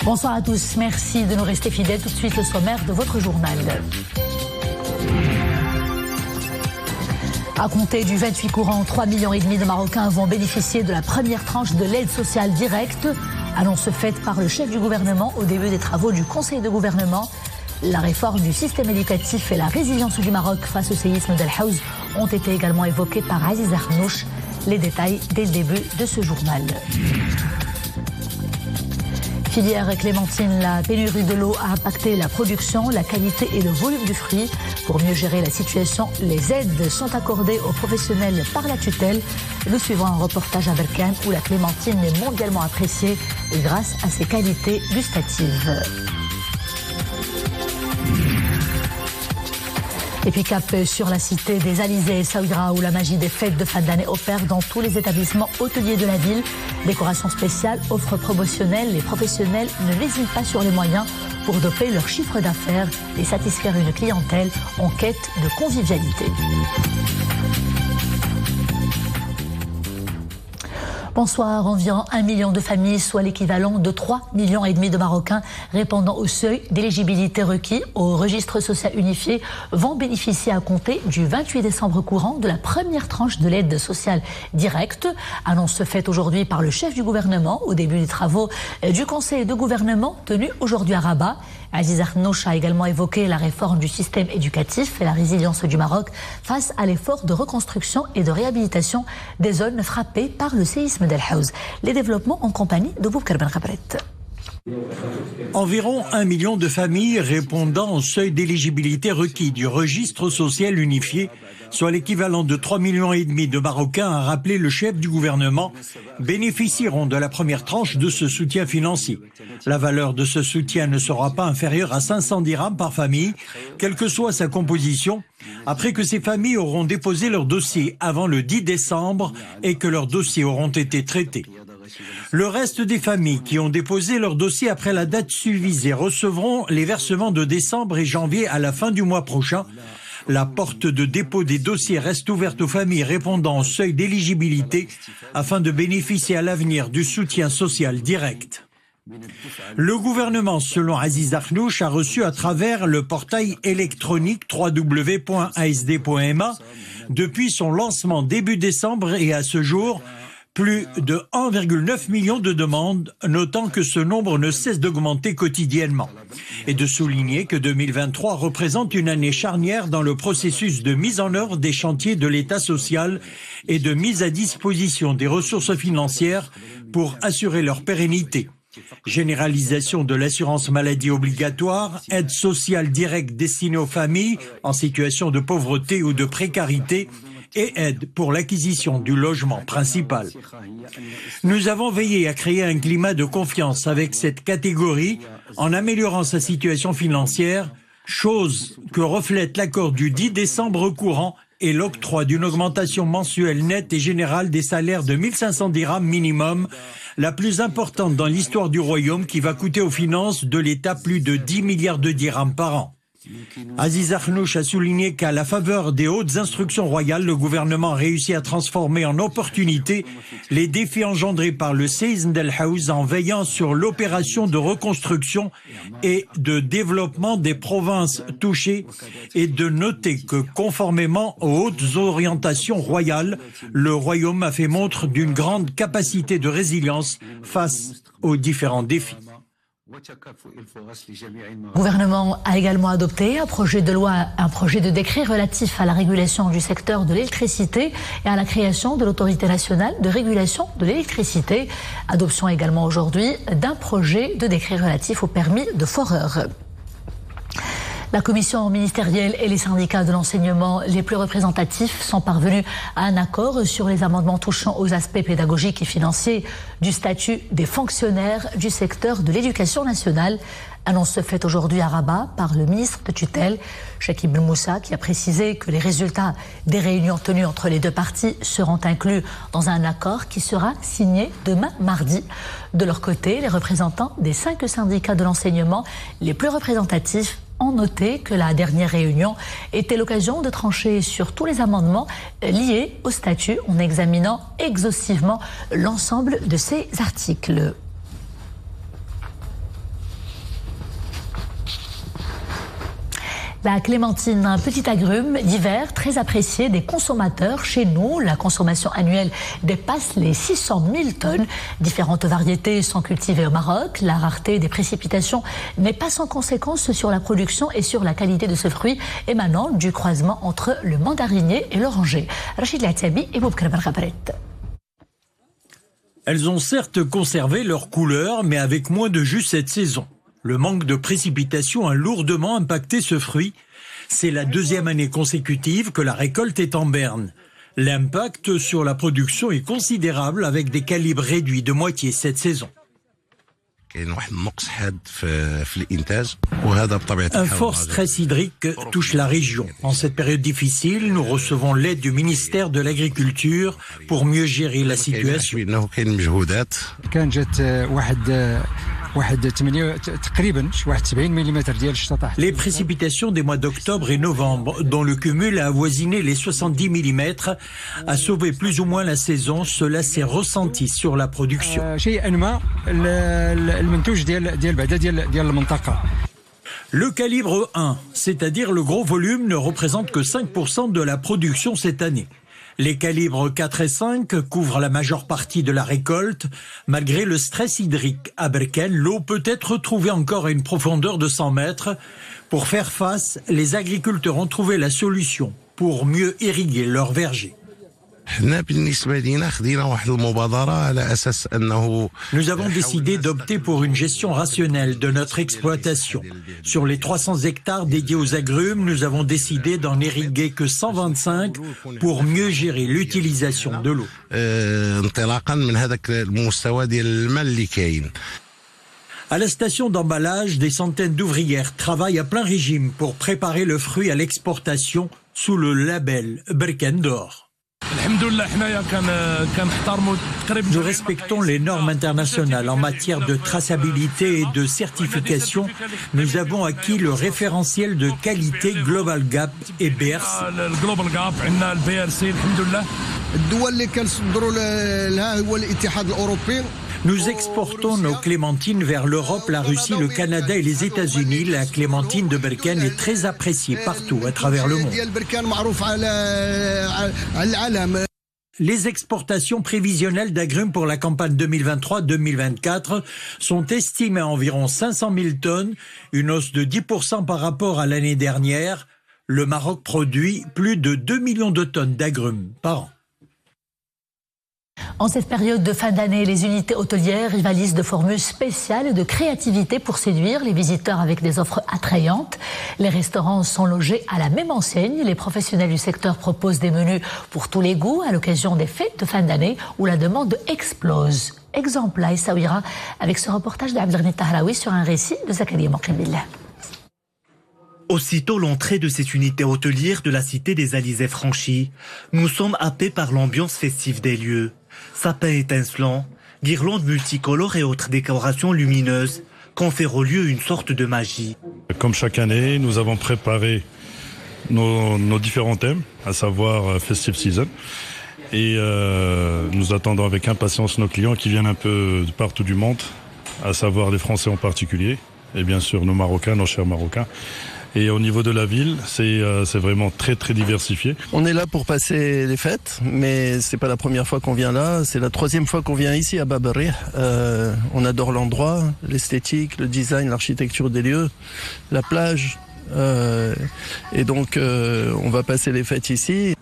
Bonsoir à tous, merci de nous rester fidèles. Tout de suite le sommaire de votre journal. À compter du 28 courant, 3,5 millions de Marocains vont bénéficier de la première tranche de l'aide sociale directe. Annonce faite par le chef du gouvernement au début des travaux du Conseil de gouvernement. La réforme du système éducatif et la résilience du Maroc face au séisme d'El Haouz ont été également évoqués par Aziz Arnouch. Les détails dès le début de ce journal. Filière clémentine, la pénurie de l'eau a impacté la production, la qualité et le volume du fruit. Pour mieux gérer la situation, les aides sont accordées aux professionnels par la tutelle. Nous suivons un reportage à Berkane où la clémentine est mondialement appréciée grâce à ses qualités gustatives. Et puis cap sur la cité des Alizés et Saouira où la magie des fêtes de fin d'année opère dans tous les établissements hôteliers de la ville. Décoration spéciale, offres promotionnelles, les professionnels ne lésinent pas sur les moyens pour doper leur chiffre d'affaires et satisfaire une clientèle en quête de convivialité. Bonsoir, environ 1 million de familles, soit l'équivalent de 3,5 millions de Marocains répondant au seuil d'éligibilité requis au registre social unifié vont bénéficier à compter du 28 décembre courant de la première tranche de l'aide sociale directe. Annonce faite aujourd'hui par le chef du gouvernement au début des travaux du Conseil de gouvernement tenu aujourd'hui à Rabat. Aziz Arnouch a également évoqué la réforme du système éducatif et la résilience du Maroc face à l'effort de reconstruction et de réhabilitation des zones frappées par le séisme d'El Haouz. Les développements en compagnie de Boubkar Ben Khabret. Environ 1 million de familles répondant au seuil d'éligibilité requis du registre social unifié, soit l'équivalent de 3,5 millions de Marocains, a rappelé le chef du gouvernement, bénéficieront de la première tranche de ce soutien financier. La valeur de ce soutien ne sera pas inférieure à 500 dirhams par famille, quelle que soit sa composition, après que ces familles auront déposé leur dossier avant le 10 décembre et que leurs dossiers auront été traités. Le reste des familles qui ont déposé leur dossier après la date susvisée recevront les versements de décembre et janvier à la fin du mois prochain. La porte de dépôt des dossiers reste ouverte aux familles répondant au seuil d'éligibilité afin de bénéficier à l'avenir du soutien social direct. Le gouvernement, selon Aziz Arnouch, a reçu à travers le portail électronique www.asd.ma depuis son lancement début décembre et à ce jour, plus de 1,9 million de demandes, notant que ce nombre ne cesse d'augmenter quotidiennement. Et de souligner que 2023 représente une année charnière dans le processus de mise en œuvre des chantiers de l'État social et de mise à disposition des ressources financières pour assurer leur pérennité. Généralisation de l'assurance maladie obligatoire, aide sociale directe destinée aux familles en situation de pauvreté ou de précarité, et aide pour l'acquisition du logement principal. Nous avons veillé à créer un climat de confiance avec cette catégorie en améliorant sa situation financière, chose que reflète l'accord du 10 décembre courant et l'octroi d'une augmentation mensuelle nette et générale des salaires de 1500 dirhams minimum, la plus importante dans l'histoire du royaume qui va coûter aux finances de l'État plus de 10 milliards de dirhams par an. Aziz Arnouch a souligné qu'à la faveur des hautes instructions royales, le gouvernement a réussi à transformer en opportunité les défis engendrés par le séisme d'El Haouz en veillant sur l'opération de reconstruction et de développement des provinces touchées et de noter que conformément aux hautes orientations royales, le royaume a fait montre d'une grande capacité de résilience face aux différents défis. Le gouvernement a également adopté un projet de décret relatif à la régulation du secteur de l'électricité et à la création de l'autorité nationale de régulation de l'électricité. Adoption également aujourd'hui d'un projet de décret relatif au permis de foreur. La commission ministérielle et les syndicats de l'enseignement les plus représentatifs sont parvenus à un accord sur les amendements touchant aux aspects pédagogiques et financiers du statut des fonctionnaires du secteur de l'éducation nationale. Annonce faite aujourd'hui à Rabat par le ministre de tutelle, Chakib Ben Moussa, qui a précisé que les résultats des réunions tenues entre les deux parties seront inclus dans un accord qui sera signé demain mardi. De leur côté, les représentants des 5 syndicats de l'enseignement les plus représentatifs ont noté que la dernière réunion était l'occasion de trancher sur tous les amendements liés au statut en examinant exhaustivement l'ensemble de ces articles. La clémentine, un petit agrume d'hiver très apprécié des consommateurs. Chez nous, la consommation annuelle dépasse les 600 000 tonnes. Différentes variétés sont cultivées au Maroc. La rareté des précipitations n'est pas sans conséquence sur la production et sur la qualité de ce fruit émanant du croisement entre le mandarinier et l'oranger. Rachid Latiabi et Boubkar Ben-Ghabret. Elles ont certes conservé leur couleur, mais avec moins de jus cette saison. Le manque de précipitations a lourdement impacté ce fruit. C'est la deuxième année consécutive que la récolte est en berne. L'impact sur la production est considérable avec des calibres réduits de moitié cette saison. Un fort stress hydrique touche la région. En cette période difficile, nous recevons l'aide du ministère de l'Agriculture pour mieux gérer la situation. Les précipitations des mois d'octobre et novembre, dont le cumul a avoisiné les 70 mm, a sauvé plus ou moins la saison. Cela s'est ressenti sur la production. Le calibre 1, c'est-à-dire le gros volume, ne représente que 5% de la production cette année. Les calibres 4 et 5 couvrent la majeure partie de la récolte. Malgré le stress hydrique à Berkane, l'eau peut être retrouvée encore à une profondeur de 100 mètres. Pour faire face, les agriculteurs ont trouvé la solution pour mieux irriguer leurs vergers. Nous avons décidé d'opter pour une gestion rationnelle de notre exploitation. Sur les 300 hectares dédiés aux agrumes, nous avons décidé d'en irriguer que 125 pour mieux gérer l'utilisation de l'eau. À la station d'emballage, des centaines d'ouvrières travaillent à plein régime pour préparer le fruit à l'exportation sous le label Berkane d'Or. Nous respectons les normes internationales en matière de traçabilité et de certification. Nous avons acquis le référentiel de qualité Global Gap et BRC. Nous exportons nos clémentines vers l'Europe, la Russie, le Canada et les États-Unis. La clémentine de Berkane est très appréciée partout à travers le monde. Les exportations prévisionnelles d'agrumes pour la campagne 2023-2024 sont estimées à environ 500 000 tonnes, une hausse de 10% par rapport à l'année dernière. Le Maroc produit plus de 2 millions de tonnes d'agrumes par an. En cette période de fin d'année, les unités hôtelières rivalisent de formules spéciales et de créativité pour séduire les visiteurs avec des offres attrayantes. Les restaurants sont logés à la même enseigne. Les professionnels du secteur proposent des menus pour tous les goûts à l'occasion des fêtes de fin d'année où la demande explose. Exemple à Essaouira avec ce reportage d'Abdelghani Tahraoui sur un récit de Zakaria Mokrimbillah. Aussitôt l'entrée de cette unité hôtelière de la cité des Alizés franchie, nous sommes happés par l'ambiance festive des lieux. Sapins étincelants, guirlandes multicolores et autres décorations lumineuses confèrent au lieu une sorte de magie. Comme chaque année, nous avons préparé nos différents thèmes, à savoir Festive Season. Et nous attendons avec impatience nos clients qui viennent un peu de partout du monde, à savoir les Français en particulier, et bien sûr nos Marocains, nos chers Marocains. Et au niveau de la ville, c'est vraiment très très diversifié. On est là pour passer les fêtes, mais c'est pas la première fois qu'on vient là. C'est la troisième fois qu'on vient ici à Bab el-Rih. On adore l'endroit, l'esthétique, le design, l'architecture des lieux, la plage. Et donc on va passer les fêtes ici.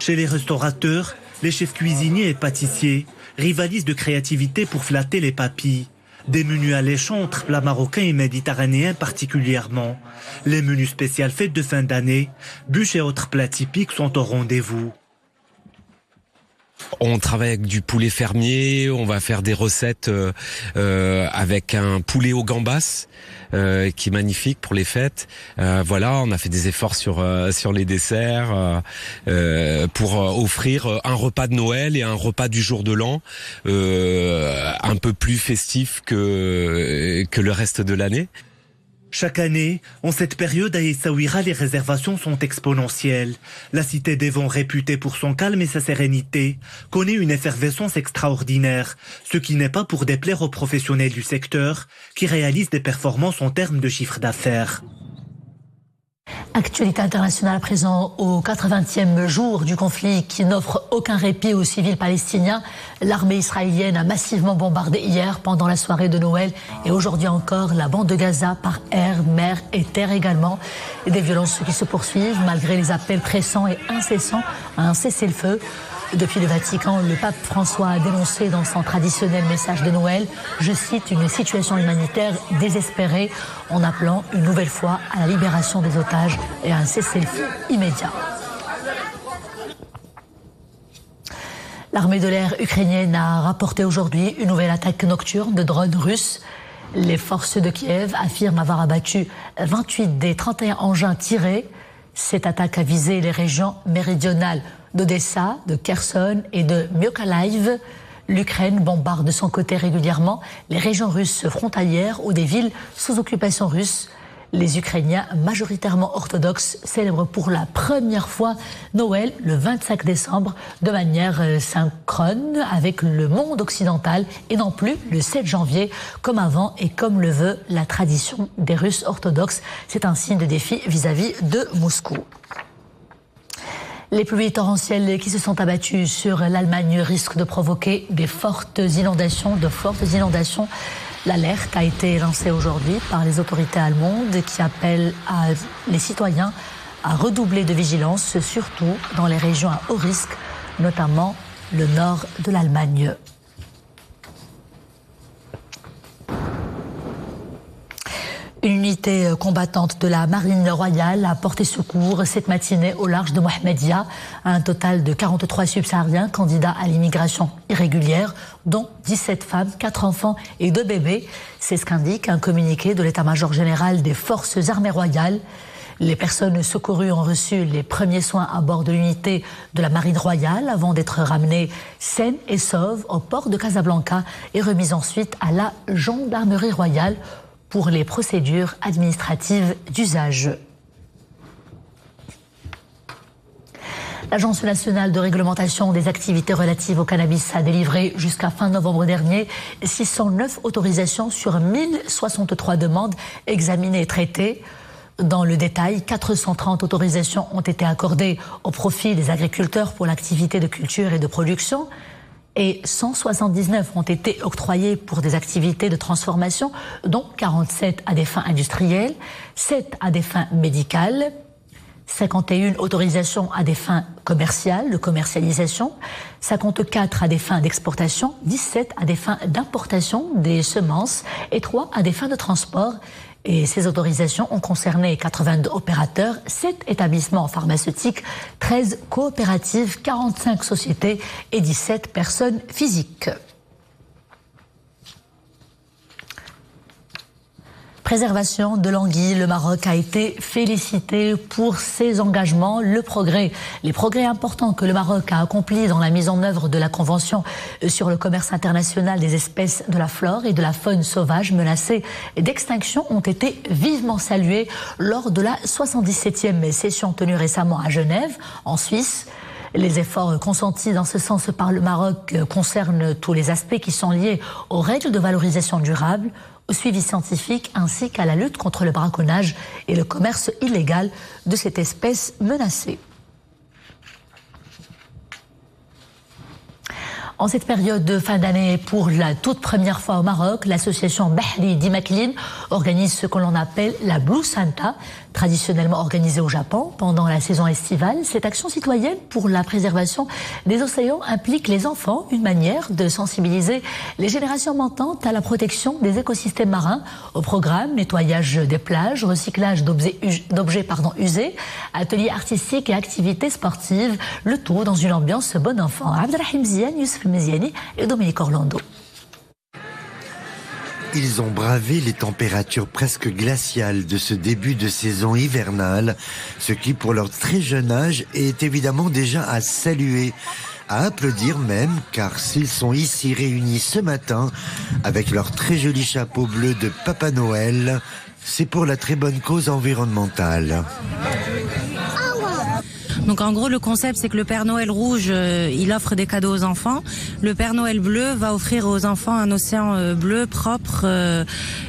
Chez les restaurateurs, les chefs cuisiniers et pâtissiers rivalisent de créativité pour flatter les papilles. Des menus alléchants entre plats marocains et méditerranéens particulièrement. Les menus spéciaux fêtes de fin d'année, bûches et autres plats typiques sont au rendez-vous. On travaille avec du poulet fermier, on va faire des recettes avec un poulet au gambas qui est magnifique pour les fêtes. Voilà, on a fait des efforts sur les desserts pour offrir un repas de Noël et un repas du jour de l'an un peu plus festif que le reste de l'année. Chaque année, en cette période à Essaouira, les réservations sont exponentielles. La cité des vents, réputée pour son calme et sa sérénité, connaît une effervescence extraordinaire, ce qui n'est pas pour déplaire aux professionnels du secteur qui réalisent des performances en termes de chiffre d'affaires. Actualité internationale à présent, au 80e jour du conflit qui n'offre aucun répit aux civils palestiniens. L'armée israélienne a massivement bombardé hier pendant la soirée de Noël et aujourd'hui encore la bande de Gaza par air, mer et terre également. Et des violences qui se poursuivent malgré les appels pressants et incessants à un cessez-le-feu. Depuis le Vatican, le pape François a dénoncé dans son traditionnel message de Noël, je cite, une situation humanitaire désespérée en appelant une nouvelle fois à la libération des otages et à un cessez-le-feu immédiat. L'armée de l'air ukrainienne a rapporté aujourd'hui une nouvelle attaque nocturne de drones russes. Les forces de Kiev affirment avoir abattu 28 des 31 engins tirés. Cette attaque a visé les régions méridionales d'Odessa, de Kherson et de Mykolaiv. L'Ukraine bombarde de son côté régulièrement les régions russes frontalières ou des villes sous occupation russe. Les Ukrainiens, majoritairement orthodoxes, célèbrent pour la première fois Noël le 25 décembre de manière synchrone avec le monde occidental et non plus le 7 janvier comme avant et comme le veut la tradition des Russes orthodoxes. C'est un signe de défi vis-à-vis de Moscou. Les pluies torrentielles qui se sont abattues sur l'Allemagne risquent de provoquer de fortes inondations. L'alerte a été lancée aujourd'hui par les autorités allemandes qui appellent les citoyens à redoubler de vigilance, surtout dans les régions à haut risque, notamment le nord de l'Allemagne. Une unité combattante de la Marine royale a porté secours cette matinée au large de Mohammedia à un total de 43 subsahariens candidats à l'immigration irrégulière, dont 17 femmes, 4 enfants et 2 bébés. C'est ce qu'indique un communiqué de l'état-major général des forces armées royales. Les personnes secourues ont reçu les premiers soins à bord de l'unité de la Marine royale avant d'être ramenées saines et sauves au port de Casablanca et remises ensuite à la gendarmerie royale pour les procédures administratives d'usage. L'Agence nationale de réglementation des activités relatives au cannabis a délivré jusqu'à fin novembre dernier 609 autorisations sur 1063 demandes examinées et traitées. Dans le détail, 430 autorisations ont été accordées au profit des agriculteurs pour l'activité de culture et de production et 179 ont été octroyés pour des activités de transformation, dont 47 à des fins industrielles, 7 à des fins médicales, 51 autorisations à des fins commerciales, de commercialisation, 54 à des fins d'exportation, 17 à des fins d'importation des semences et 3 à des fins de transport. Et ces autorisations ont concerné 82 opérateurs, 7 établissements pharmaceutiques, 13 coopératives, 45 sociétés et 17 personnes physiques. Préservation de l'anguille, le Maroc a été félicité pour ses engagements. Les progrès importants que le Maroc a accomplis dans la mise en œuvre de la Convention sur le commerce international des espèces de la flore et de la faune sauvage menacées d'extinction ont été vivement salués lors de la 77e session tenue récemment à Genève, en Suisse. Les efforts consentis dans ce sens par le Maroc concernent tous les aspects qui sont liés aux règles de valorisation durable, au suivi scientifique ainsi qu'à la lutte contre le braconnage et le commerce illégal de cette espèce menacée. En cette période de fin d'année, pour la toute première fois au Maroc, l'association Bahri Dimaklin organise ce que l'on appelle la Blue Santa, traditionnellement organisée au Japon pendant la saison estivale. Cette action citoyenne pour la préservation des océans implique les enfants, une manière de sensibiliser les générations montantes à la protection des écosystèmes marins. Au programme, nettoyage des plages, recyclage d'objets usés, ateliers artistiques et activités sportives, le tout dans une ambiance bon enfant. Abdelrahim Ziane, Youssef Meziani et Dominique Orlando. Ils ont bravé les températures presque glaciales de ce début de saison hivernale, ce qui pour leur très jeune âge est évidemment déjà à saluer, à applaudir même, car s'ils sont ici réunis ce matin avec leur très joli chapeau bleu de Papa Noël, c'est pour la très bonne cause environnementale. Donc en gros, le concept, c'est que le Père Noël rouge, il offre des cadeaux aux enfants. Le Père Noël bleu va offrir aux enfants un océan bleu propre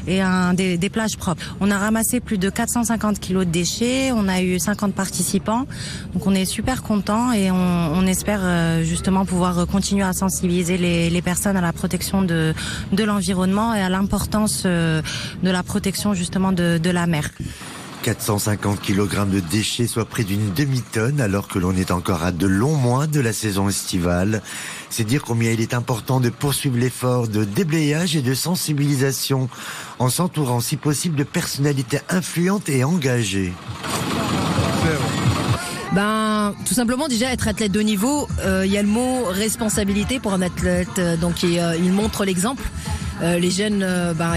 et des plages propres. On a ramassé plus de 450 kilos de déchets, on a eu 50 participants. Donc on est super contents et on espère justement pouvoir continuer à sensibiliser les personnes à la protection de l'environnement et à l'importance de la protection justement de la mer. 450 kg de déchets, soit près d'une demi-tonne, alors que l'on est encore à de longs mois de la saison estivale. C'est dire combien il est important de poursuivre l'effort de déblayage et de sensibilisation, en s'entourant si possible de personnalités influentes et engagées. Tout simplement déjà être athlète de haut niveau, il y a le mot responsabilité pour un athlète, donc il montre l'exemple. Les jeunes,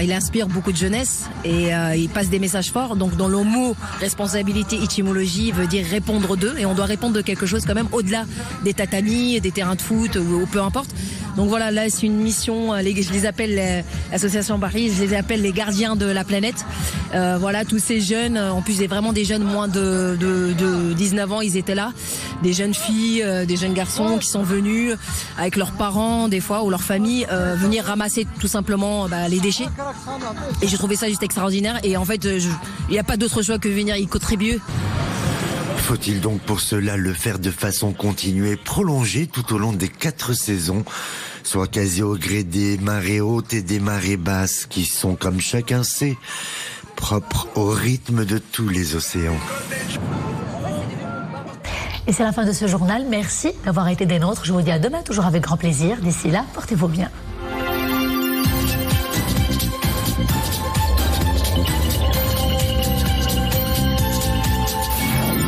il inspire beaucoup de jeunesse et il passe des messages forts. Donc dans le mot responsabilité, étymologie veut dire répondre d'eux, et on doit répondre de quelque chose quand même au-delà des tatamis, des terrains de foot ou peu importe. Donc voilà, là c'est une mission, je les appelle l'association Paris, je les appelle les gardiens de la planète. Voilà, tous ces jeunes, en plus c'est vraiment des jeunes moins de 19 ans, ils étaient là, des jeunes filles, des jeunes garçons qui sont venus avec leurs parents des fois ou leur famille venir ramasser tout simplement les déchets. Et j'ai trouvé ça juste extraordinaire, et en fait il n'y a pas d'autre choix que venir y contribuer. Faut-il donc pour cela le faire de façon continue et prolongée tout au long des 4 saisons, soit quasi au gré des marées hautes et des marées basses qui sont, comme chacun sait, propres au rythme de tous les océans. Et c'est la fin de ce journal. Merci d'avoir été des nôtres. Je vous dis à demain, toujours avec grand plaisir. D'ici là, portez-vous bien.